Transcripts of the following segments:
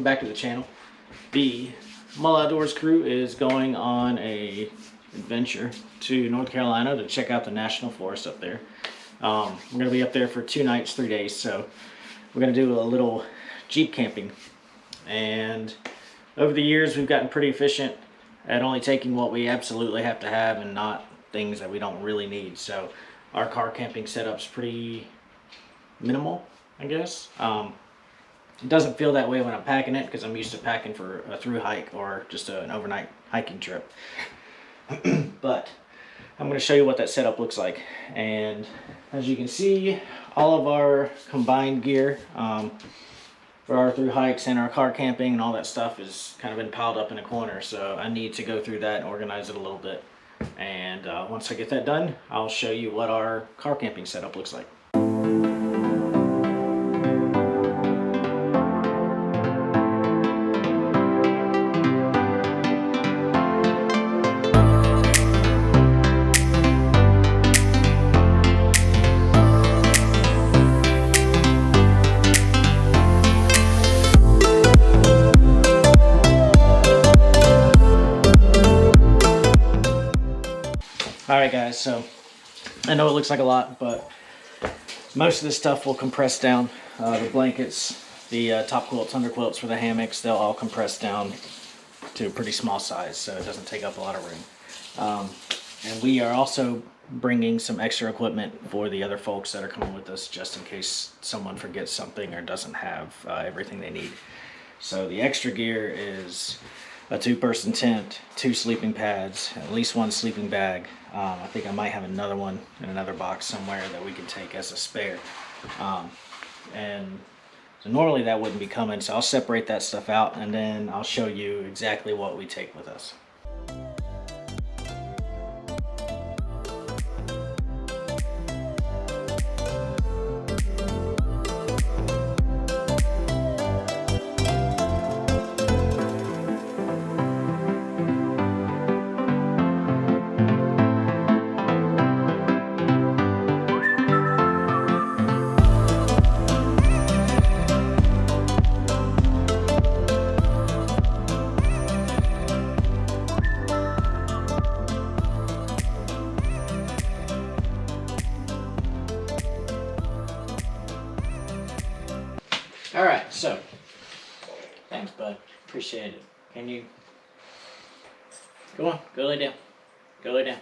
welcome back to the channel. The Mull Outdoors crew is going on a adventure to North Carolina to check out the National Forest up there. We're going to be up there for 2 nights, 3 days, so we're going to do a little Jeep camping. And over the years we've gotten pretty efficient at only taking what we absolutely have to have and not things that we don't really need. So our car camping setup's pretty minimal, I guess. It doesn't feel that way when I'm packing it because I'm used to packing for a through hike or just an overnight hiking trip. But I'm going to show you what that setup looks like. And as you can see, all of our combined gear for our through hikes and our car camping and all that stuff is kind of been piled up in a corner. So I need to go through that and organize it a little bit. And once I get that done, I'll show you what our car camping setup looks like. Alright guys, so I know it looks like a lot, but most of this stuff will compress down. The blankets, the top quilts, under quilts for the hammocks, they'll all compress down to a pretty small size, so it doesn't take up a lot of room. And we are also bringing some extra equipment for the other folks that are coming with us, just in case someone forgets something or doesn't have everything they need. So the extra gear is a 2-person tent, 2 sleeping pads, at least 1 sleeping bag. I think I might have another one in another box somewhere that we can take as a spare. And so normally that wouldn't be coming, so I'll separate that stuff out and then I'll show you exactly what we take with us. Alright, so, thanks bud, appreciate it. Can you, go on, go lay down, go lay down.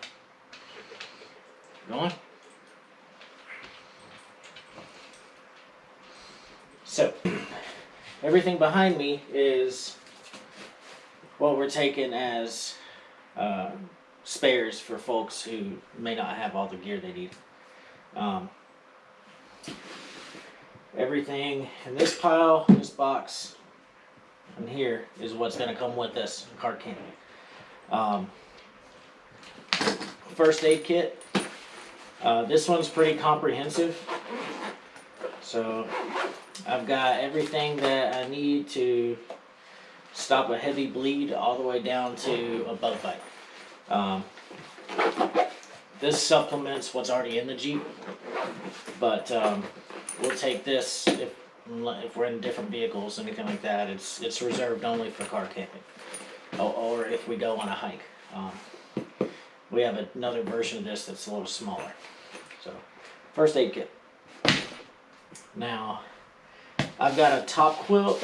Go on. So, everything behind me is what we're taking as spares for folks who may not have all the gear they need. Everything in this pile, this box, and here is what's going to come with this car camping. First aid kit. This one's pretty comprehensive. So I've got everything that I need to stop a heavy bleed all the way down to a bug bite. This supplements what's already in the Jeep, but we'll take this if we're in different vehicles, anything like that. It's reserved only for car camping, or if we go on a hike. We have another version of this that's a little smaller. So, first aid kit. Now, I've got a top quilt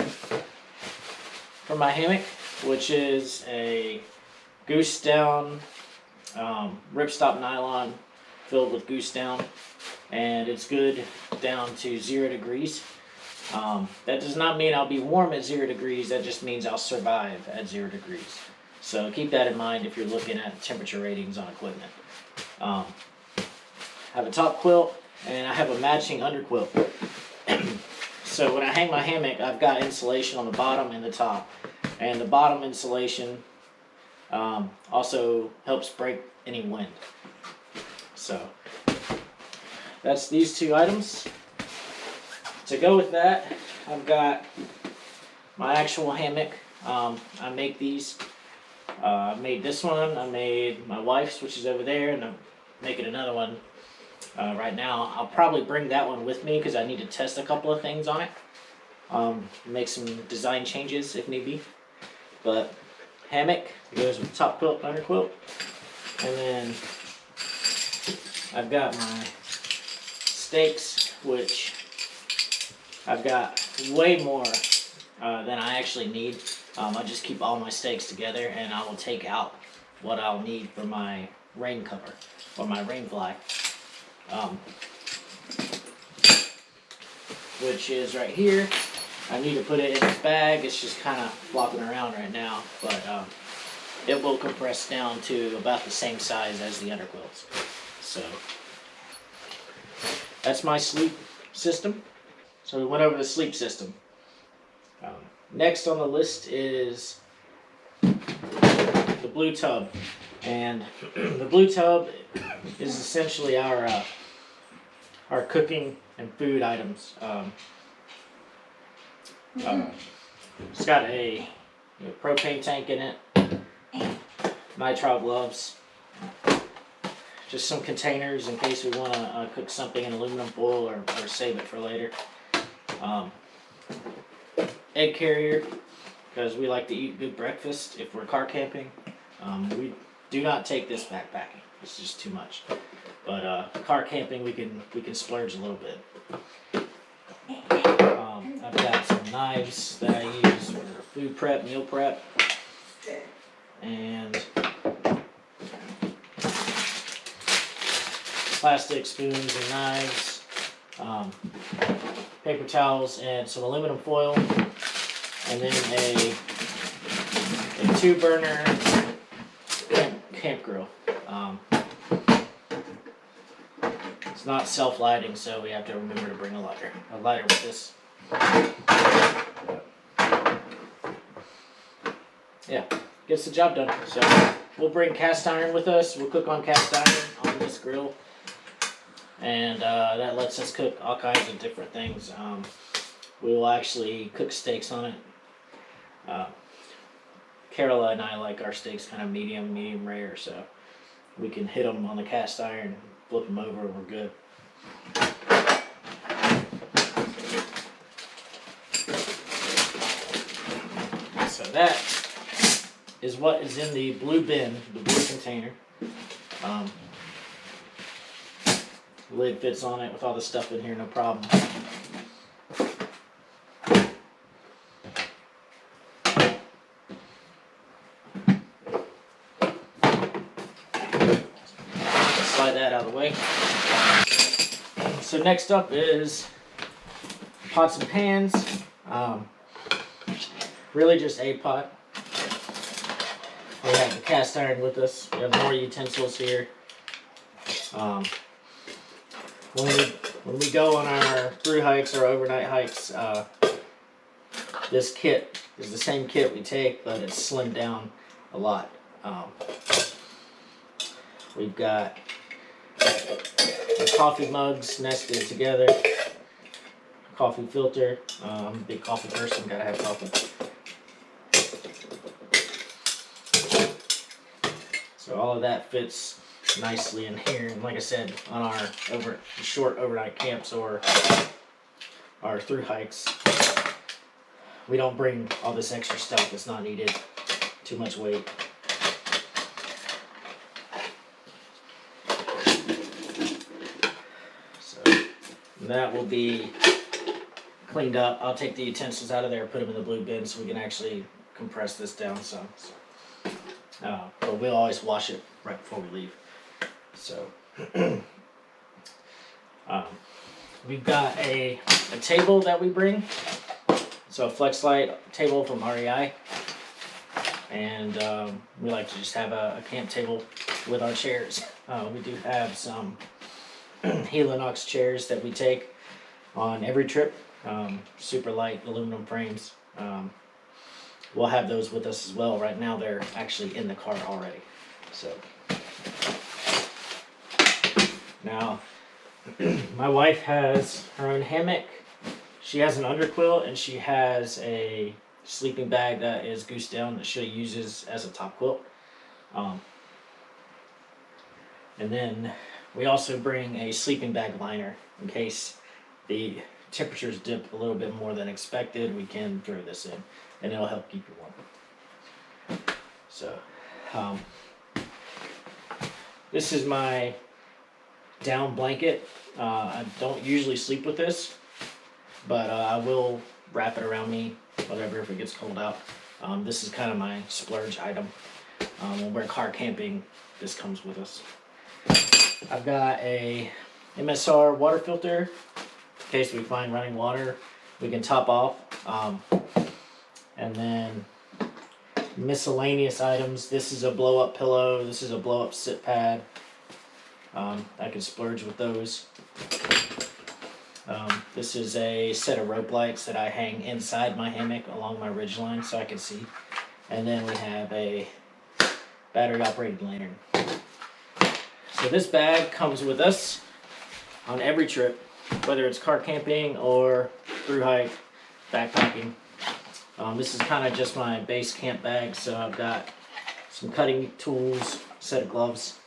for my hammock, which is a goose down ripstop nylon filled with goose down, and it's good down to 0 degrees. That does not mean I'll be warm at 0 degrees, that just means I'll survive at 0 degrees. So keep that in mind if you're looking at temperature ratings on equipment. I have a top quilt and I have a matching under quilt. So when I hang my hammock, I've got insulation on the bottom and the top. And the bottom insulation also helps break any wind. So that's these 2 items. To go with that, I've got my actual hammock. I make these. I made this one. I made my wife's, which is over there, and I'm making another one right now. I'll probably bring that one with me because I need to test a couple of things on it. Make some design changes if need be. But hammock goes with top quilt, under quilt. And then I've got my stakes, which I've got way more than I actually need. I just keep all my stakes together, and I will take out what I'll need for my rain cover or my rain fly, which is right here. I need to put it in this bag. It's just kind of flopping around right now, but it will compress down to about the same size as the underquilts. So that's my sleep system. So we went over the sleep system. Next on the list is the blue tub. And the blue tub is essentially our cooking and food items. It's got a propane tank in it, nitrile gloves, just some containers in case we want to cook something in aluminum foil or save it for later. Egg carrier, because we like to eat good breakfast if we're car camping. We do not take this backpacking; it's just too much. But car camping, we can splurge a little bit. I've got some knives that I use for food prep, meal prep, and plastic spoons and knives, paper towels, and some aluminum foil, and then a 2-burner camp grill. It's not self-lighting, so we have to remember to bring a lighter with this. Yeah, gets the job done. So we'll bring cast iron with us. We'll cook on cast iron on this grill, and that lets us cook all kinds of different things. We will actually cook steaks on it. Carola and I like our steaks kind of medium rare, so we can hit them on the cast iron, flip them over, and we're good. So that is what is in the blue bin, the blue container. Lid fits on it with all the stuff in here, no problem. Slide that out of the way. So next up is pots and pans. Really just a pot. We have the cast iron with us. We have more utensils here. When we go on our through hikes or overnight hikes, this kit is the same kit we take, but it's slimmed down a lot. We've got the coffee mugs nested together, coffee filter. Big coffee person, gotta have coffee. So all of that fits nicely in here. And like I said, on our short overnight camps or our through hikes, we don't bring all this extra stuff that's not needed. Too much weight. So that will be cleaned up. I'll take the utensils out of there, put them in the blue bin so we can actually compress this down some. But we'll always wash it right before we leave. So we've got a table that we bring. So a FlexLight table from REI. And we like to just have a camp table with our chairs. We do have some Helinox chairs that we take on every trip. Super light aluminum frames. We'll have those with us as well. Right now they're actually in the car already. So now my wife has her own hammock. She has an underquilt and she has a sleeping bag that is goose down that she uses as a top quilt. And then we also bring a sleeping bag liner in case the temperatures dip a little bit more than expected, we can throw this in, and it'll help keep you warm. So, this is my down blanket. I don't usually sleep with this, but I will wrap it around me, whatever, if it gets cold out. This is kind of my splurge item. When we're car camping, this comes with us. I've got a MSR water filter in case we find running water. We can top off. And then miscellaneous items. This is a blow up pillow. This is a blow up sit pad. I can splurge with those. This is a set of rope lights that I hang inside my hammock along my ridgeline so I can see. And then we have a battery operated lantern. So this bag comes with us on every trip, whether it's car camping or through hike, backpacking. This is kind of just my base camp bag, so I've got some cutting tools, a set of gloves,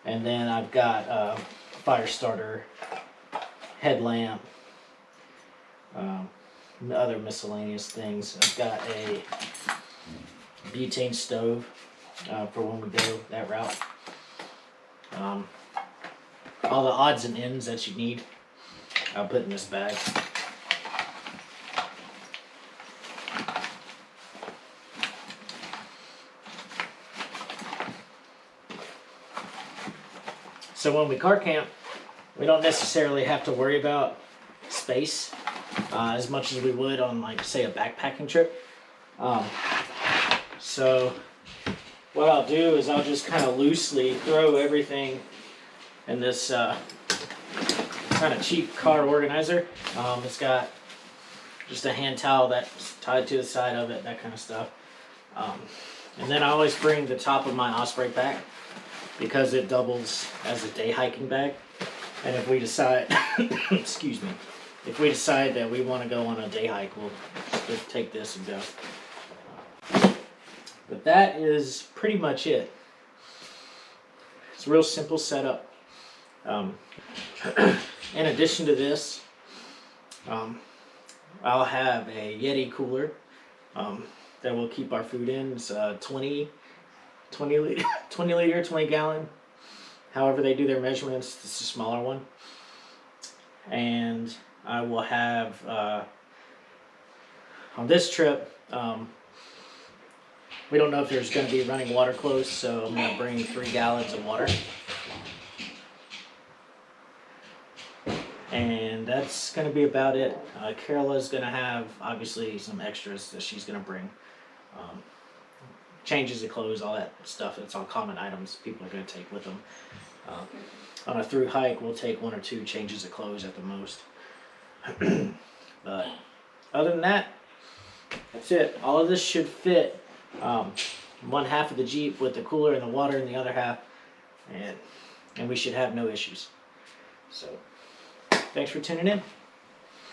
and then I've got a fire starter, headlamp, other miscellaneous things. I've got a butane stove for when we go that route. All the odds and ends that you need, I'll put in this bag. So when we car camp, we don't necessarily have to worry about space as much as we would on, like, say, a backpacking trip. So what I'll do is I'll just kind of loosely throw everything in this kind of cheap car organizer. It's got just a hand towel that's tied to the side of it, that kind of stuff. And then I always bring the top of my Osprey pack because it doubles as a day hiking bag. And if we decide, excuse me, if we decide that we want to go on a day hike, we'll just take this and go. But that is pretty much it. It's a real simple setup. In addition to this, I'll have a Yeti cooler that will keep our food in. It's 20 liter, 20 gallon. However they do their measurements, this is a smaller one. And I will have, on this trip, we don't know if there's going to be running water close, so I'm going to bring 3 gallons of water. And that's going to be about it. Carola's going to have, obviously, some extras that she's going to bring. Changes of clothes, all that stuff. It's all common items people are going to take with them. On a through hike, we'll take 1 or 2 changes of clothes at the most. But other than that, that's it. All of this should fit one half of the Jeep with the cooler and the water in the other half, and we should have no issues. So, thanks for tuning in.